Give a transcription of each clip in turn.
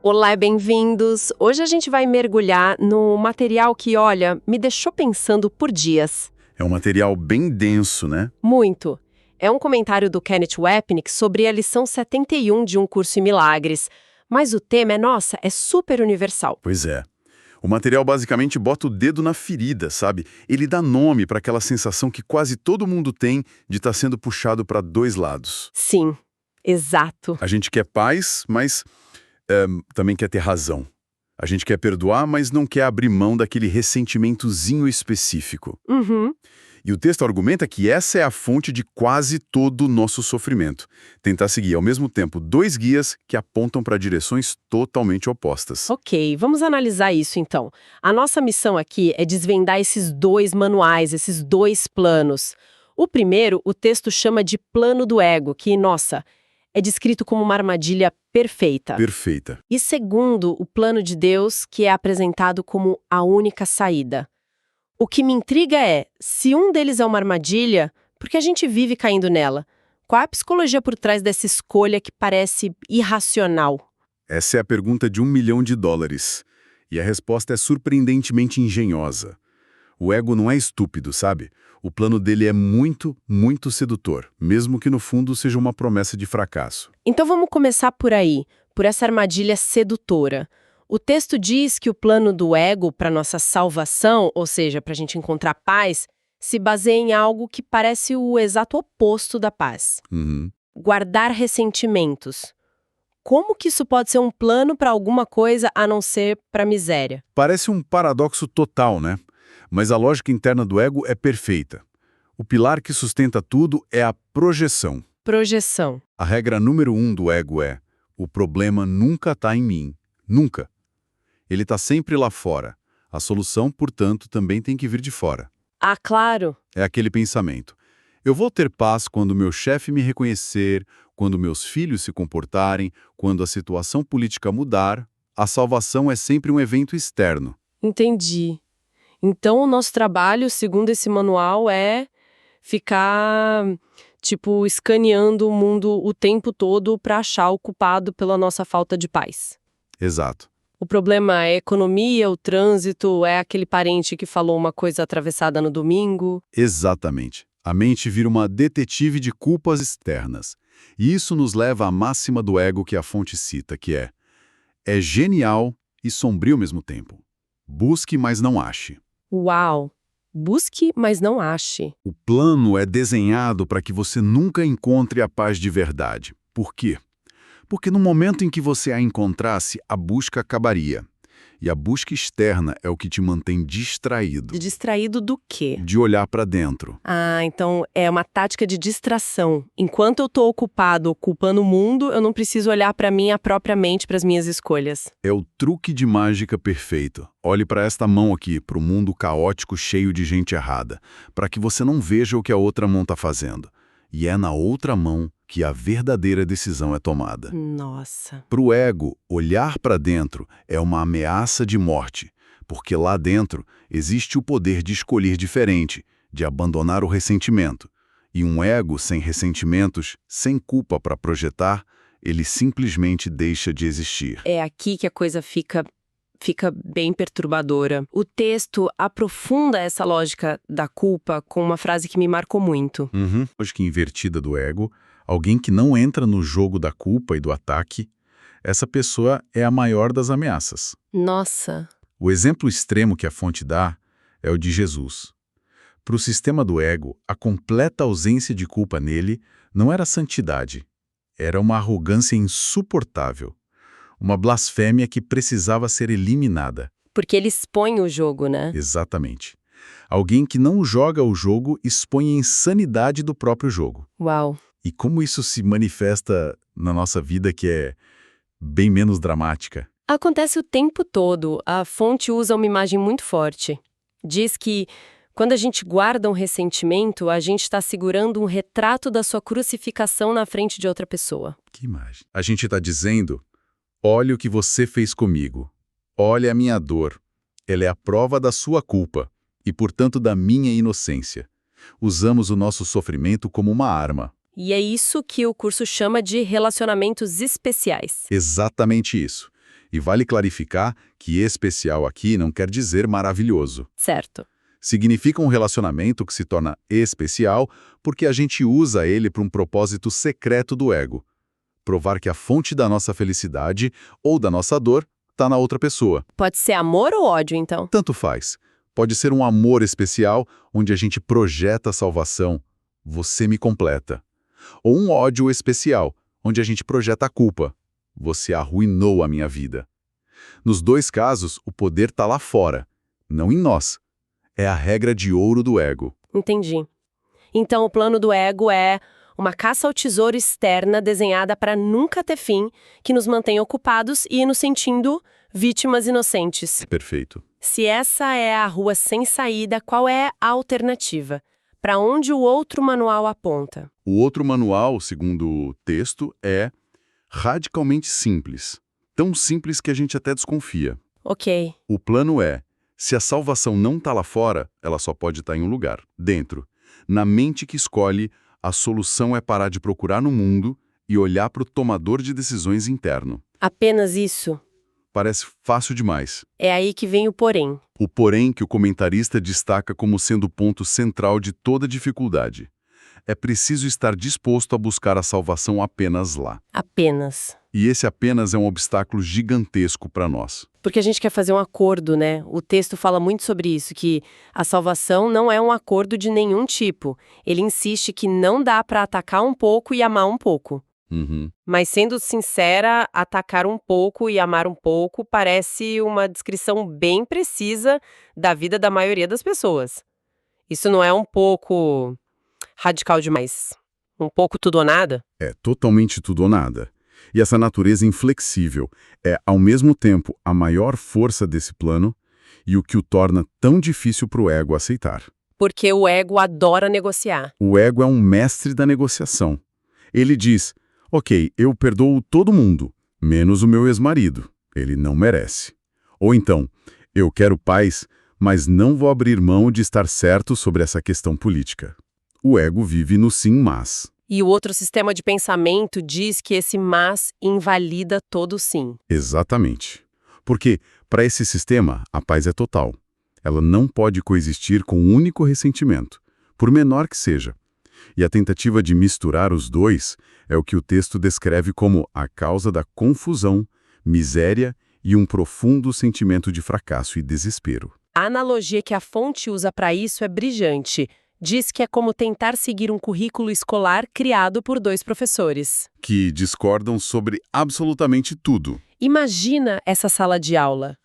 Olá, bem-vindos! Hoje a gente vai mergulhar no material que, olha, me deixou pensando por dias. É um material bem denso, né? Muito. É um comentário do Kenneth Wapnick sobre a lição 71 de Um Curso em Milagres. Mas o tema é super universal. Pois é. O material basicamente bota o dedo na ferida, sabe? Ele dá nome para aquela sensação que quase todo mundo tem de estar sendo puxado para dois lados. Sim, exato. A gente quer paz, mas também quer ter razão. A gente quer perdoar, mas não quer abrir mão daquele ressentimentozinho específico. Uhum. E o texto argumenta que essa é a fonte de quase todo o nosso sofrimento. Tentar seguir, ao mesmo tempo, dois guias que apontam para direções totalmente opostas. Ok, vamos analisar isso então. A nossa missão aqui é desvendar esses dois manuais, esses dois planos. O primeiro, o texto chama de plano do ego, que, nossa, é descrito como uma armadilha perfeita. Perfeita. E segundo, o plano de Deus, que é apresentado como a única saída. O que me intriga é, se um deles é uma armadilha, por que a gente vive caindo nela? Qual é a psicologia por trás dessa escolha que parece irracional? Essa é a pergunta de $1 milhão. E a resposta é surpreendentemente engenhosa. O ego não é estúpido, sabe? O plano dele é muito, muito sedutor, mesmo que no fundo seja uma promessa de fracasso. Então vamos começar por aí, por essa armadilha sedutora. O texto diz que o plano do ego para nossa salvação, ou seja, para a gente encontrar paz, se baseia em algo que parece o exato oposto da paz. Uhum. Guardar ressentimentos. Como que isso pode ser um plano para alguma coisa a não ser para miséria? Parece um paradoxo total, né? Mas a lógica interna do ego é perfeita. O pilar que sustenta tudo é a projeção. Projeção. A regra número 1 do ego é: o problema nunca está em mim. Nunca. Ele está sempre lá fora. A solução, portanto, também tem que vir de fora. Ah, claro. É aquele pensamento. Eu vou ter paz quando meu chefe me reconhecer, quando meus filhos se comportarem, quando a situação política mudar. A salvação é sempre um evento externo. Entendi. Então, o nosso trabalho, segundo esse manual, é ficar, escaneando o mundo o tempo todo para achar o culpado pela nossa falta de paz. Exato. O problema é a economia, o trânsito, é aquele parente que falou uma coisa atravessada no domingo. Exatamente. A mente vira uma detetive de culpas externas. E isso nos leva à máxima do ego que a fonte cita, que é genial e sombrio ao mesmo tempo. Busque, mas não ache. Uau! Busque, mas não ache. O plano é desenhado para que você nunca encontre a paz de verdade. Por quê? Porque no momento em que você a encontrasse, a busca acabaria. E a busca externa é o que te mantém distraído. Distraído do quê? De olhar para dentro. Ah, então é uma tática de distração. Enquanto eu estou ocupado ocupando o mundo, eu não preciso olhar para minha própria mente, para as minhas escolhas. É o truque de mágica perfeito. Olhe para esta mão aqui, para o mundo caótico cheio de gente errada, para que você não veja o que a outra mão está fazendo. E é na outra mão que a verdadeira decisão é tomada. Nossa. Para o ego, olhar para dentro é uma ameaça de morte, porque lá dentro existe o poder de escolher diferente, de abandonar o ressentimento. E um ego sem ressentimentos, sem culpa para projetar, ele simplesmente deixa de existir. É aqui que a coisa fica bem perturbadora. O texto aprofunda essa lógica da culpa com uma frase que me marcou muito. Lógica invertida do ego, alguém que não entra no jogo da culpa e do ataque, essa pessoa é a maior das ameaças. Nossa. O exemplo extremo que a fonte dá é o de Jesus. Para o sistema do ego, a completa ausência de culpa nele não era santidade, era uma arrogância insuportável. Uma blasfêmia que precisava ser eliminada. Porque ele expõe o jogo, né? Exatamente. Alguém que não joga o jogo expõe a insanidade do próprio jogo. Uau. E como isso se manifesta na nossa vida, que é bem menos dramática? Acontece o tempo todo. A fonte usa uma imagem muito forte. Diz que quando a gente guarda um ressentimento, a gente está segurando um retrato da sua crucificação na frente de outra pessoa. Que imagem. A gente está dizendo, Olha o que você fez comigo. Olha a minha dor. Ela é a prova da sua culpa e, portanto, da minha inocência. Usamos o nosso sofrimento como uma arma. E é isso que o curso chama de relacionamentos especiais. Exatamente isso. E vale clarificar que especial aqui não quer dizer maravilhoso. Certo. Significa um relacionamento que se torna especial porque a gente usa ele para um propósito secreto do ego. Provar que a fonte da nossa felicidade ou da nossa dor está na outra pessoa. Pode ser amor ou ódio, então? Tanto faz. Pode ser um amor especial onde a gente projeta a salvação. Você me completa. Ou um ódio especial, onde a gente projeta a culpa. Você arruinou a minha vida. Nos dois casos, o poder está lá fora, não em nós. É a regra de ouro do ego. Entendi. Então o plano do ego é uma caça ao tesouro externa desenhada para nunca ter fim, que nos mantém ocupados e nos sentindo vítimas inocentes. Perfeito. Se essa é a rua sem saída, qual é a alternativa? Para onde o outro manual aponta? O outro manual, segundo o texto, é radicalmente simples. Tão simples que a gente até desconfia. Ok. O plano é, se a salvação não está lá fora, ela só pode estar em um lugar, dentro. Na mente que escolhe, a solução é parar de procurar no mundo e olhar para o tomador de decisões interno. Apenas isso? Parece fácil demais. É aí que vem o porém. O porém que o comentarista destaca como sendo o ponto central de toda dificuldade. É preciso estar disposto a buscar a salvação apenas lá. Apenas. E esse apenas é um obstáculo gigantesco para nós. Porque a gente quer fazer um acordo, né? O texto fala muito sobre isso, que a salvação não é um acordo de nenhum tipo. Ele insiste que não dá para atacar um pouco e amar um pouco. Uhum. Mas, sendo sincera, atacar um pouco e amar um pouco parece uma descrição bem precisa da vida da maioria das pessoas. Isso não é um pouco radical demais? Um pouco tudo ou nada? É totalmente tudo ou nada. E essa natureza inflexível é, ao mesmo tempo, a maior força desse plano e o que o torna tão difícil para o ego aceitar. Porque o ego adora negociar. O ego é um mestre da negociação. Ele diz, ok, eu perdoo todo mundo, menos o meu ex-marido. Ele não merece. Ou então, eu quero paz, mas não vou abrir mão de estar certo sobre essa questão política. O ego vive no sim, mas. E o outro sistema de pensamento diz que esse mas invalida todo o sim. Exatamente. Porque, para esse sistema, a paz é total. Ela não pode coexistir com um único ressentimento, por menor que seja. E a tentativa de misturar os dois é o que o texto descreve como a causa da confusão, miséria e um profundo sentimento de fracasso e desespero. A analogia que a fonte usa para isso é brilhante. Diz que é como tentar seguir um currículo escolar criado por dois professores. Que discordam sobre absolutamente tudo. Imagina essa sala de aula.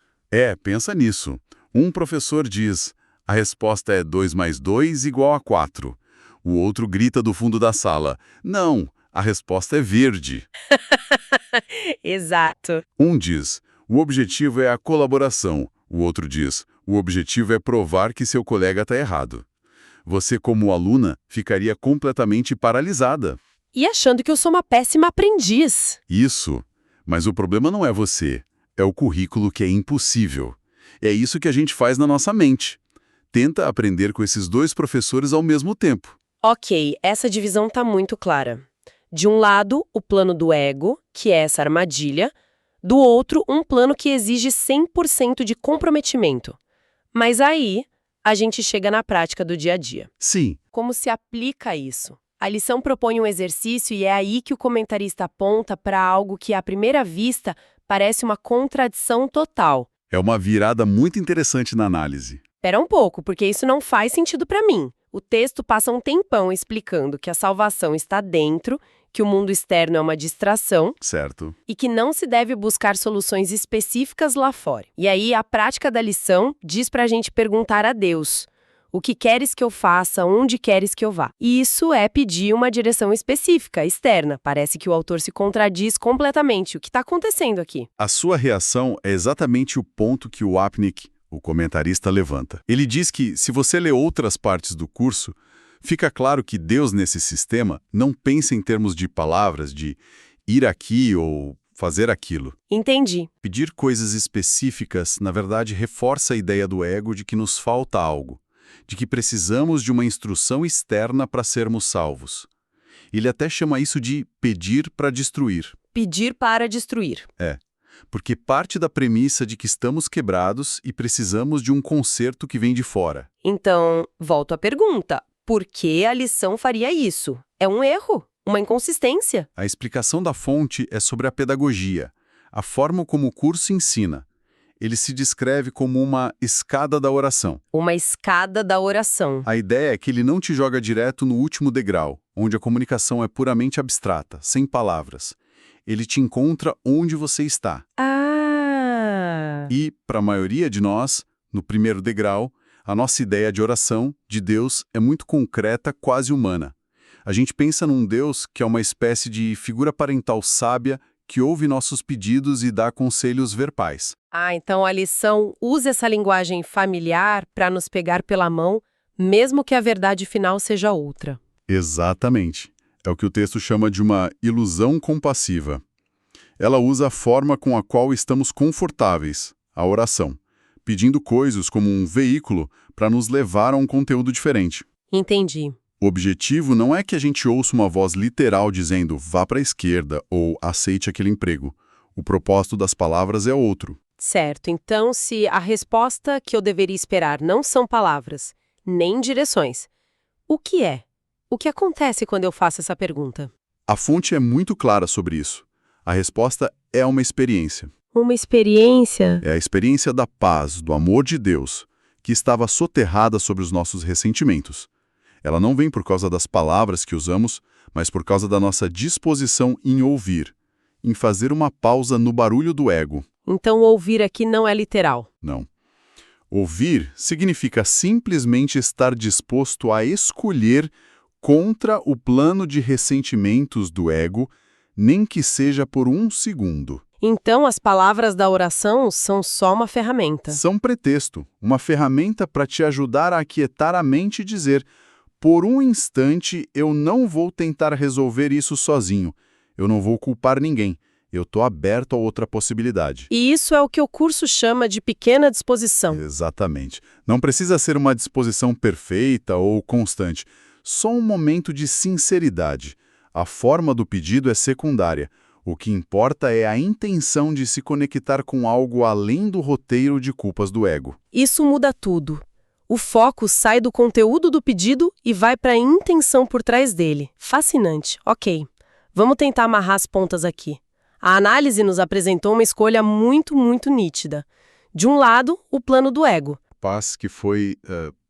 Pensa nisso. Um professor diz, a resposta é 2 mais 2 igual a 4. O outro grita do fundo da sala, não, a resposta é verde. Exato. Um diz, o objetivo é a colaboração. O outro diz, o objetivo é provar que seu colega está errado. Você, como aluna, ficaria completamente paralisada. E achando que eu sou uma péssima aprendiz. Isso. Mas o problema não é você. É o currículo que é impossível. É isso que a gente faz na nossa mente. Tenta aprender com esses dois professores ao mesmo tempo. Ok, essa divisão está muito clara. De um lado, o plano do ego, que é essa armadilha. Do outro, um plano que exige 100% de comprometimento. Mas aí, a gente chega na prática do dia a dia. Sim. Como se aplica isso? A lição propõe um exercício e é aí que o comentarista aponta para algo que, à primeira vista, parece uma contradição total. É uma virada muito interessante na análise. Espera um pouco, porque isso não faz sentido para mim. O texto passa um tempão explicando que a salvação está dentro, que o mundo externo é uma distração. Certo. E que não se deve buscar soluções específicas lá fora. E aí, a prática da lição diz pra gente perguntar a Deus: o que queres que eu faça, onde queres que eu vá? E isso é pedir uma direção específica, externa. Parece que o autor se contradiz completamente. O que está acontecendo aqui? A sua reação é exatamente o ponto que o Apnick, o comentarista, levanta. Ele diz que, se você lê outras partes do curso, fica claro que Deus, nesse sistema, não pensa em termos de palavras, de ir aqui ou fazer aquilo. Entendi. Pedir coisas específicas, na verdade, reforça a ideia do ego de que nos falta algo, de que precisamos de uma instrução externa para sermos salvos. Ele até chama isso de pedir para destruir. Pedir para destruir. Porque parte da premissa de que estamos quebrados e precisamos de um conserto que vem de fora. Então, volto à pergunta. Por que a lição faria isso? É um erro? Uma inconsistência? A explicação da fonte é sobre a pedagogia, a forma como o curso ensina. Ele se descreve como uma escada da oração. Uma escada da oração. A ideia é que ele não te joga direto no último degrau, onde a comunicação é puramente abstrata, sem palavras. Ele te encontra onde você está. Ah! E, para a maioria de nós, no primeiro degrau, a nossa ideia de oração, de Deus, é muito concreta, quase humana. A gente pensa num Deus que é uma espécie de figura parental sábia que ouve nossos pedidos e dá conselhos verbais. Ah, então a lição usa essa linguagem familiar para nos pegar pela mão, mesmo que a verdade final seja outra. Exatamente. É o que o texto chama de uma ilusão compassiva. Ela usa a forma com a qual estamos confortáveis, a oração, pedindo coisas como um veículo para nos levar a um conteúdo diferente. Entendi. O objetivo não é que a gente ouça uma voz literal dizendo vá para a esquerda ou aceite aquele emprego. O propósito das palavras é outro. Certo, então se a resposta que eu deveria esperar não são palavras, nem direções, o que é? O que acontece quando eu faço essa pergunta? A fonte é muito clara sobre isso. A resposta é uma experiência. Uma experiência? É a experiência da paz, do amor de Deus, que estava soterrada sobre os nossos ressentimentos. Ela não vem por causa das palavras que usamos, mas por causa da nossa disposição em ouvir, em fazer uma pausa no barulho do ego. Então ouvir aqui não é literal. Não. Ouvir significa simplesmente estar disposto a escolher contra o plano de ressentimentos do ego, nem que seja por um segundo. Então as palavras da oração são só uma ferramenta. São pretexto, uma ferramenta para te ajudar a aquietar a mente e dizer: por um instante eu não vou tentar resolver isso sozinho, eu não vou culpar ninguém, eu estou aberto a outra possibilidade. E isso é o que o curso chama de pequena disposição. Exatamente. Não precisa ser uma disposição perfeita ou constante, só um momento de sinceridade. A forma do pedido é secundária. O que importa é a intenção de se conectar com algo além do roteiro de culpas do ego. Isso muda tudo. O foco sai do conteúdo do pedido e vai para a intenção por trás dele. Fascinante. Ok. Vamos tentar amarrar as pontas aqui. A análise nos apresentou uma escolha muito nítida. De um lado, o plano do ego. Paz que foi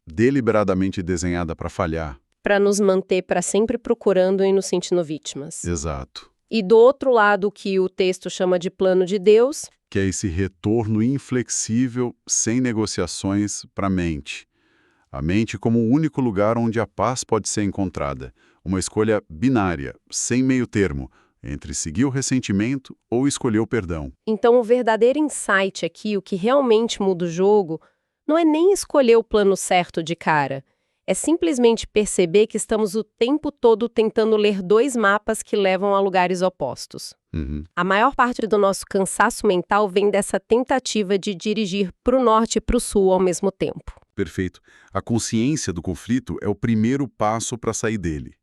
deliberadamente desenhada para falhar. Para nos manter para sempre procurando e nos sentindo vítimas. Exato. E do outro lado, o que o texto chama de plano de Deus, Que é esse retorno inflexível, sem negociações, para a mente. A mente como o único lugar onde a paz pode ser encontrada. Uma escolha binária, sem meio termo, entre seguir o ressentimento ou escolher o perdão. Então o verdadeiro insight aqui, o que realmente muda o jogo, não é nem escolher o plano certo de cara. É simplesmente perceber que estamos o tempo todo tentando ler dois mapas que levam a lugares opostos. A maior parte do nosso cansaço mental vem dessa tentativa de dirigir para o norte e para o sul ao mesmo tempo. Perfeito. A consciência do conflito é o primeiro passo para sair dele.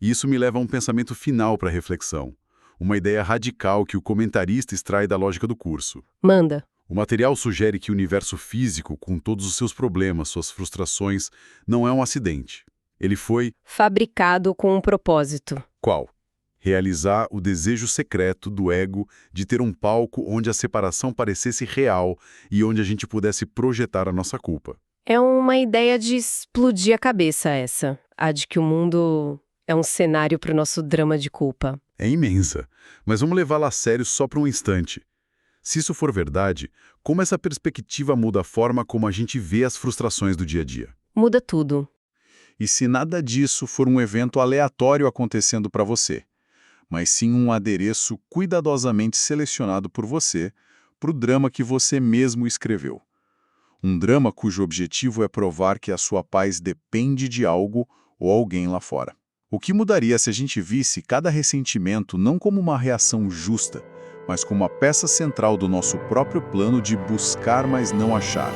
E isso me leva a um pensamento final para reflexão. Uma ideia radical que o comentarista extrai da lógica do curso. Manda. O material sugere que o universo físico, com todos os seus problemas, suas frustrações, não é um acidente. Ele foi Fabricado com um propósito. qual? Realizar o desejo secreto do ego de ter um palco onde a separação parecesse real e onde a gente pudesse projetar a nossa culpa. É uma ideia de explodir a cabeça essa. A de que o mundo é um cenário para o nosso drama de culpa. É imensa, mas vamos levá-la a sério só por um instante. Se isso for verdade, como essa perspectiva muda a forma como a gente vê as frustrações do dia a dia? Muda tudo. E se nada disso for um evento aleatório acontecendo para você, mas sim um adereço cuidadosamente selecionado por você para o drama que você mesmo escreveu. Um drama cujo objetivo é provar que a sua paz depende de algo ou alguém lá fora. O que mudaria se a gente visse cada ressentimento não como uma reação justa, mas como a peça central do nosso próprio plano de buscar, mas não achar.